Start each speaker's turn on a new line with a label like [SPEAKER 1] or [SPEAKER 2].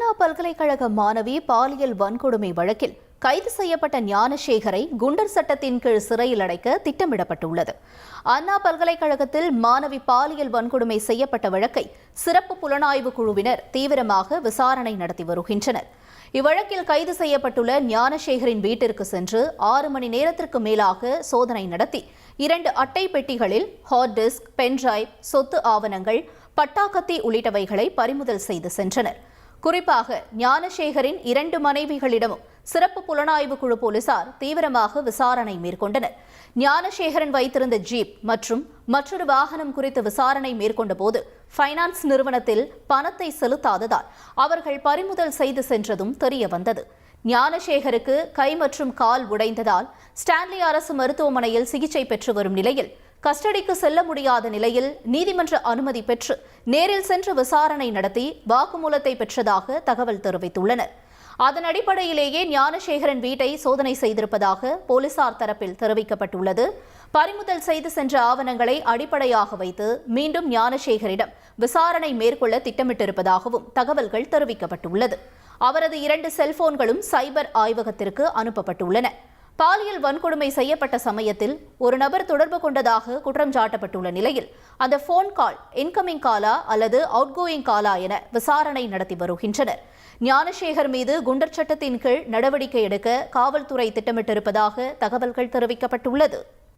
[SPEAKER 1] அண்ணா பல்கலைக்கழக மாணவி பாலியல் வன்கொடுமை வழக்கில் கைது செய்யப்பட்ட ஞானசேகரை குண்டர் சட்டத்தின் கீழ் சிறையில் அடைக்க திட்டமிடப்பட்டுள்ளது. அண்ணா பல்கலைக்கழகத்தில் மாணவி பாலியல் வன்கொடுமை செய்யப்பட்ட வழக்கை சிறப்பு புலனாய்வு குழுவினர் தீவிரமாக விசாரணை நடத்தி வருகின்றனர். இவ்வழக்கில் கைது செய்யப்பட்டுள்ள ஞானசேகரின் வீட்டிற்கு சென்று 6 மணி நேரத்திற்கு மேலாக சோதனை நடத்தி 2 அட்டை பெட்டிகளில் ஹார்ட் டிஸ்க், பென்டிரைவ், சொத்து ஆவணங்கள், பட்டாக்கத்தி உள்ளிட்டவைகளை பறிமுதல் செய்து சென்றனர். குறிப்பாக ஞானசேகரின் 2 மனைவிகளிடமும் சிறப்பு புலனாய்வு குழு போலீசார் தீவிரமாக விசாரணை மேற்கொண்டனர். ஞானசேகரன் வைத்திருந்த ஜீப் மற்றும் மற்றொரு வாகனம் குறித்து விசாரணை மேற்கொண்ட போது ஃபைனான்ஸ் நிறுவனத்தில் பணத்தை செலுத்தாததால் அவர்கள் பறிமுதல் செய்து சென்றதும் தெரியவந்தது. ஞானசேகருக்கு கை மற்றும் கால் உடைந்ததால் ஸ்டான்லி அரசு மருத்துவமனையில் சிகிச்சை பெற்று வரும் நிலையில் கஸ்டடிக்கு செல்ல முடியாத நிலையில் நீதிமன்ற அனுமதி பெற்று நேரில் சென்று விசாரணை நடத்தி வாக்குமூலத்தை பெற்றதாக தகவல் தெரிவித்துள்ளனர். அதன் அடிப்படையிலேயே ஞானசேகரன் வீட்டை சோதனை செய்திருப்பதாக போலீசார் தரப்பில் தெரிவிக்கப்பட்டுள்ளது. பறிமுதல் செய்து சென்ற ஆவணங்களை அடிப்படையாக வைத்து மீண்டும் ஞானசேகரிடம் விசாரணை மேற்கொள்ள திட்டமிட்டிருப்பதாகவும் தகவல்கள் தெரிவிக்கப்பட்டுள்ளது. அவரது 2 செல்போன்களும் சைபர் ஆய்வகத்திற்கு அனுப்பப்பட்டுள்ளன. பாலியல் வன்கொடுமை செய்யப்பட்ட சமயத்தில் ஒரு நபர் தொடர்பு கொண்டதாக குற்றம் சாட்டப்பட்டுள்ள நிலையில் அந்த போன் கால் இன்கமிங் காலா அல்லது அவுட்கோயிங் காலா என விசாரணை நடத்தி வருகின்றனர். ஞானசேகர் மீது குண்டர் சட்டத்தின் கீழ் நடவடிக்கை எடுக்க காவல்துறை திட்டமிட்டிருப்பதாக தகவல்கள் தெரிவிக்கப்பட்டுள்ளது.